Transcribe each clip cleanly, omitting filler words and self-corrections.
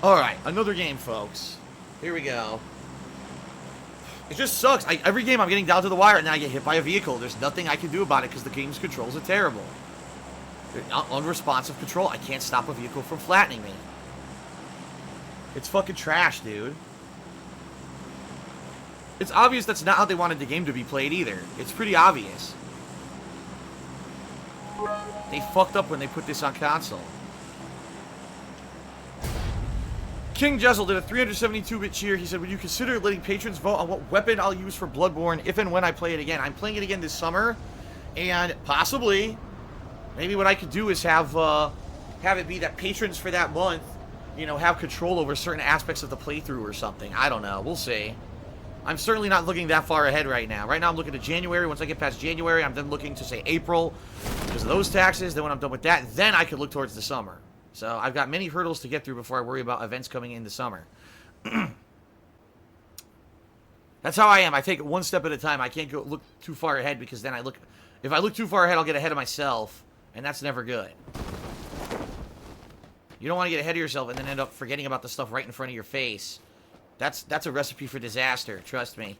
Alright, another game, folks. Here we go. It just sucks. Every game I'm getting down to the wire and then I get hit by a vehicle. There's nothing I can do about it because the game's controls are terrible. They're unresponsive control. I can't stop a vehicle from flattening me. It's fucking trash, dude. It's obvious that's not how they wanted the game to be played either. It's pretty obvious. They fucked up when they put this on console. King Jessel did a 372-bit cheer. He said, would you consider letting patrons vote on what weapon I'll use for Bloodborne if and when I play it again? I'm playing it again this summer, and possibly, maybe what I could do is have it be that patrons for that month, you know, have control over certain aspects of the playthrough or something. I don't know. We'll see. I'm certainly not looking that far ahead right now. Right now I'm looking at January. Once I get past January, I'm then looking to, say, April because of those taxes. Then when I'm done with that, then I could look towards the summer. So I've got many hurdles to get through before I worry about events coming in the summer. That's how I am. I take it one step at a time. I can't go look too far ahead because then if I look too far ahead, I'll get ahead of myself, and that's never good. You don't want to get ahead of yourself and then end up forgetting about the stuff right in front of your face. That's a recipe for disaster, trust me.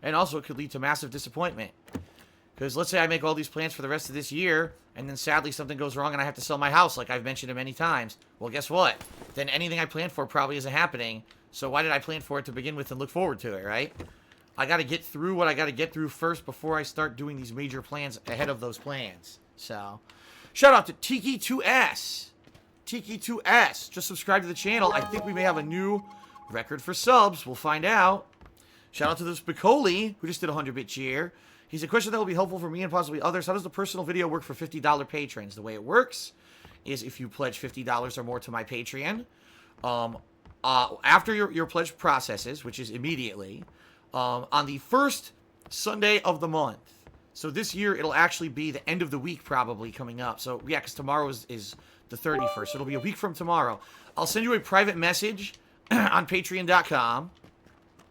And also it could lead to massive disappointment. Because let's say I make all these plans for the rest of this year, and then sadly something goes wrong and I have to sell my house, like I've mentioned it many times. Well, guess what? Then anything I planned for probably isn't happening. So why did I plan for it to begin with and look forward to it, right? I got to get through what I got to get through first before I start doing these major plans ahead of those plans. So, shout out to Tiki2S. Tiki2S. Just subscribe to the channel. I think we may have a new record for subs. We'll find out. Shout out to this Spicoli, who just did a 100-bit cheer. He's a question that will be helpful for me and possibly others. How does the personal video work for $50 patrons? The way it works is if you pledge $50 or more to my Patreon, after your pledge processes, which is immediately, on the first Sunday of the month. So this year, it'll actually be the end of the week probably coming up. So, yeah, because tomorrow is the 31st. So it'll be a week from tomorrow. I'll send you a private message on Patreon.com,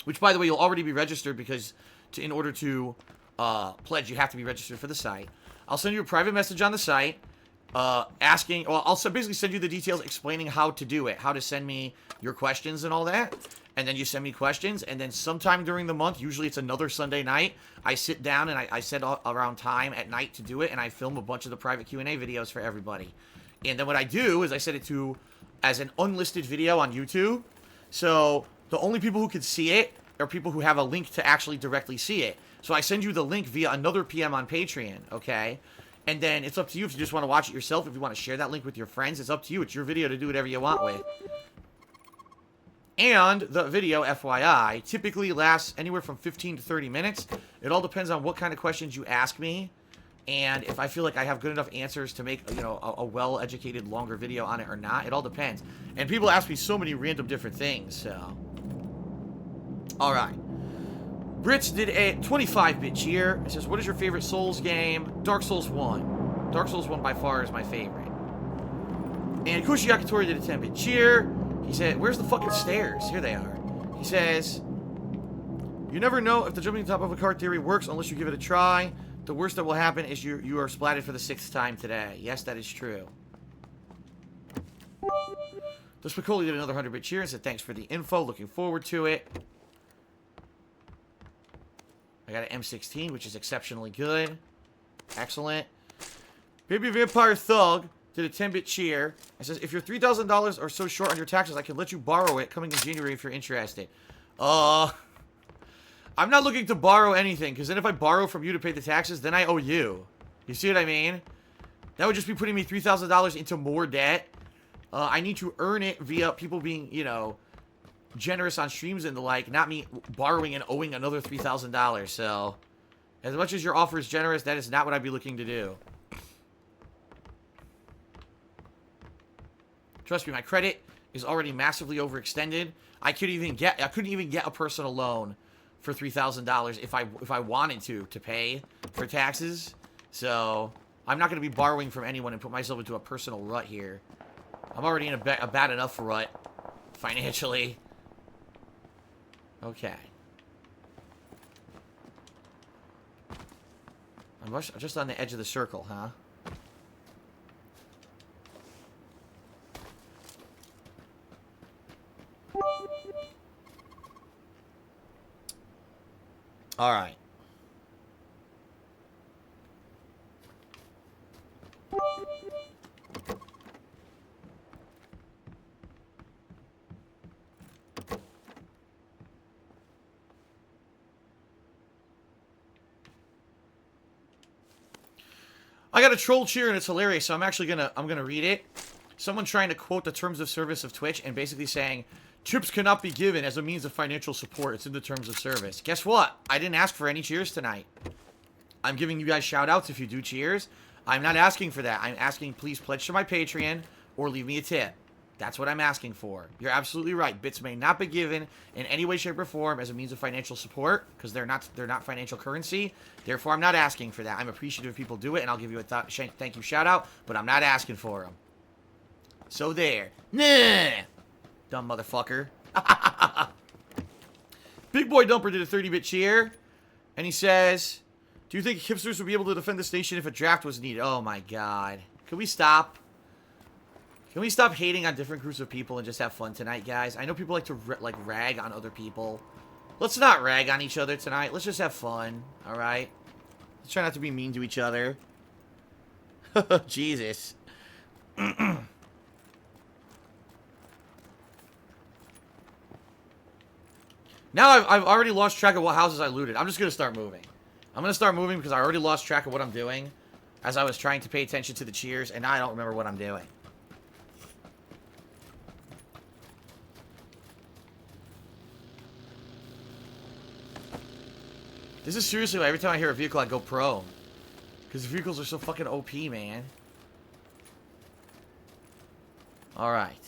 which, by the way, you'll already be registered because in order to pledge, you have to be registered for the site. I'll send you a private message on the site asking, well, I'll basically send you the details explaining how to do it, how to send me your questions and all that. And then you send me questions, and then sometime during the month, usually it's another Sunday night, I sit down and I set around time at night to do it, and I film a bunch of the private Q&A videos for everybody. And then what I do is I set it to as an unlisted video on YouTube. So the only people who can see it are people who have a link to actually directly see it. So I send you the link via another PM on Patreon, okay? And then it's up to you if you just want to watch it yourself, if you want to share that link with your friends, it's up to you. It's your video to do whatever you want with. And the video, FYI, typically lasts anywhere from 15 to 30 minutes. It all depends on what kind of questions you ask me. And if I feel like I have good enough answers to make, you know, a well-educated, longer video on it or not, it all depends. And people ask me so many random different things, so. Alright. Brits did a 25-bit cheer. It says, what is your favorite Souls game? Dark Souls 1. Dark Souls 1 by far is my favorite. And Kushiyakatori did a 10-bit cheer. He said, where's the fucking stairs? Here they are. He says, you never know if the jumping on top of a car theory works unless you give it a try. The worst that will happen is you are splatted for the 6th time today. Yes, that is true. The Spicoli did another 100-bit cheer and said, thanks for the info. Looking forward to it. I got an M16, which is exceptionally good. Excellent. Baby Vampire Thug did a 10-bit cheer. It says, if you're $3,000 or so short on your taxes, I can let you borrow it coming in January if you're interested. I'm not looking to borrow anything, because then if I borrow from you to pay the taxes, then I owe you. You see what I mean? That would just be putting me $3,000 into more debt. I need to earn it via people being, you know, generous on streams and the like, not me borrowing and owing another $3,000. So, as much as your offer is generous, that is not what I'd be looking to do. Trust me, my credit is already massively overextended. I couldn't even get a personal loan for $3,000 if I wanted to pay for taxes. So I'm not going to be borrowing from anyone and put myself into a personal rut here. I'm already in a bad enough rut financially. Okay. I'm just on the edge of the circle, huh? All right. I got a troll cheer and it's hilarious, so I'm gonna read it. Someone trying to quote the terms of service of Twitch and basically saying, chips cannot be given as a means of financial support. It's in the terms of service. Guess what? I didn't ask for any cheers tonight. I'm giving you guys shout outs if you do cheers. I'm not asking for that. I'm asking please pledge to my Patreon or leave me a tip. That's what I'm asking for. You're absolutely right. Bits may not be given in any way, shape, or form as a means of financial support because they're not financial currency. Therefore, I'm not asking for that. I'm appreciative if people do it, and I'll give you a thank you shout out, but I'm not asking for them. So there. Nah. Dumb motherfucker. Big Boy Dumper did a 30-bit cheer, and he says, do you think hipsters would be able to defend the station if a draft was needed? Oh my god. Can we stop? Can we stop hating on different groups of people and just have fun tonight, guys? I know people like to rag on other people. Let's not rag on each other tonight. Let's just have fun, alright? Let's try not to be mean to each other. Jesus. Now I've already lost track of what houses I looted. I'm just going to start moving. I'm going to start moving because I already lost track of what I'm doing as I was trying to pay attention to the cheers, and now I don't remember what I'm doing. This is seriously why every time I hear a vehicle, I go pro. Because the vehicles are so fucking OP, man. Alright.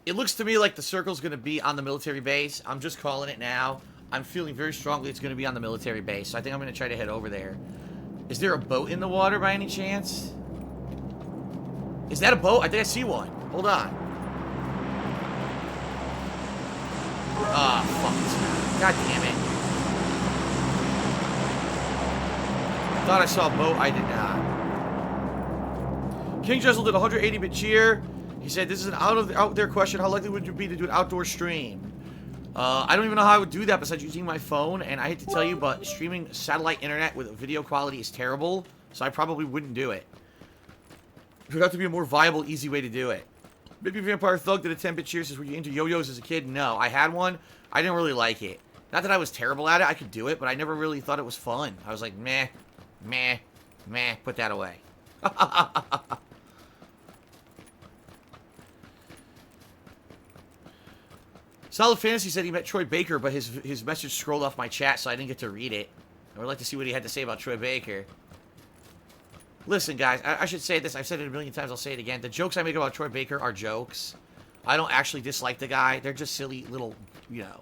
It looks to me like the circle's going to be on the military base. I'm just calling it now. I'm feeling very strongly it's going to be on the military base. So I think I'm going to try to head over there. Is there a boat in the water by any chance? Is that a boat? I think I see one. Hold on. Ah, fuck. God damn it. Thought I saw a boat. I did not. King Jessel did a 180-bit cheer. He said, this is an out there question. How likely would you be to do an outdoor stream? I don't even know how I would do that besides using my phone. And I hate to tell you, but streaming satellite internet with video quality is terrible. So I probably wouldn't do it. It would have to be a more viable, easy way to do it. Baby Vampire Thug did a 10-bit cheer. Says, were you into yo-yos as a kid? No. I had one. I didn't really like it. Not that I was terrible at it. I could do it, but I never really thought it was fun. I was like, meh. Meh. Meh. Put that away. Solid Fantasy said he met Troy Baker, but his message scrolled off my chat, so I didn't get to read it. I would like to see what he had to say about Troy Baker. Listen, guys, I should say this. I've said it a million times. I'll say it again. The jokes I make about Troy Baker are jokes. I don't actually dislike the guy. They're just silly little, you know,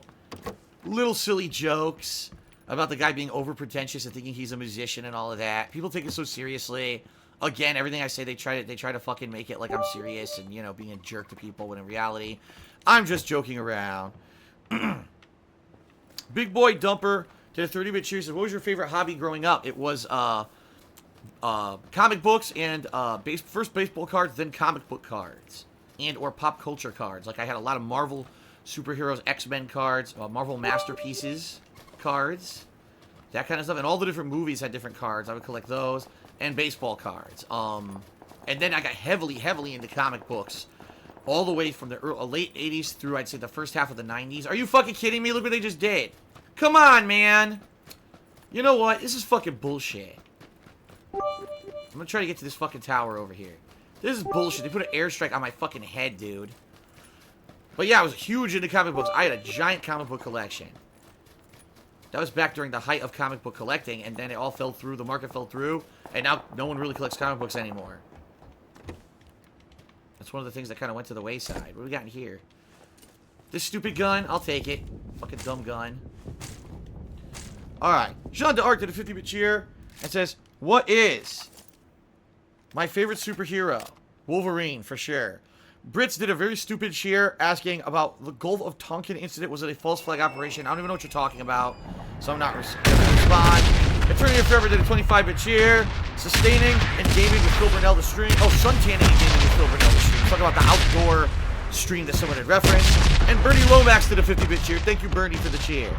little silly jokes about the guy being over-pretentious and thinking he's a musician and all of that. People take it so seriously. Again, everything I say, they try to fucking make it like I'm serious and, you know, being a jerk to people, when in reality, I'm just joking around. Big Boy Dumper did a 30-bit cheer. Said, what was your favorite hobby growing up? It was comic books and first baseball cards, then comic book cards and or pop culture cards. Like I had a lot of Marvel superheroes, X-Men cards, Marvel Masterpieces cards, that kind of stuff. And all the different movies had different cards. I would collect those and baseball cards. And then I got heavily into comic books all the way from the late 80s through, I'd say, the first half of the 90s. Are you fucking kidding me? Look what they just did. Come on, man. You know what? This is fucking bullshit. I'm gonna try to get to this fucking tower over here. This is bullshit. They put an airstrike on my fucking head, dude. But yeah, I was huge into comic books. I had a giant comic book collection. That was back during the height of comic book collecting, and then it all fell through. The market fell through, and now no one really collects comic books anymore. That's one of the things that kind of went to the wayside. What do we got in here? This stupid gun? I'll take it. Fucking dumb gun. Alright. Jean d'Arc did a 50-bit cheer and says, what is my favorite superhero? Wolverine, for sure. Brits did a very stupid cheer asking about the Gulf of Tonkin incident. Was it a false flag operation? I don't even know what you're talking about, so I'm not going to respond. Eternity of Forever did a 25-bit cheer. Sustaining and gaming with Phil Burnell the stream. Oh, sun tanning and gaming with Phil Burnell the stream. Talk about the outdoor stream that someone had referenced. And Bernie Lomax did a 50-bit cheer. Thank you, Bernie, for the cheer.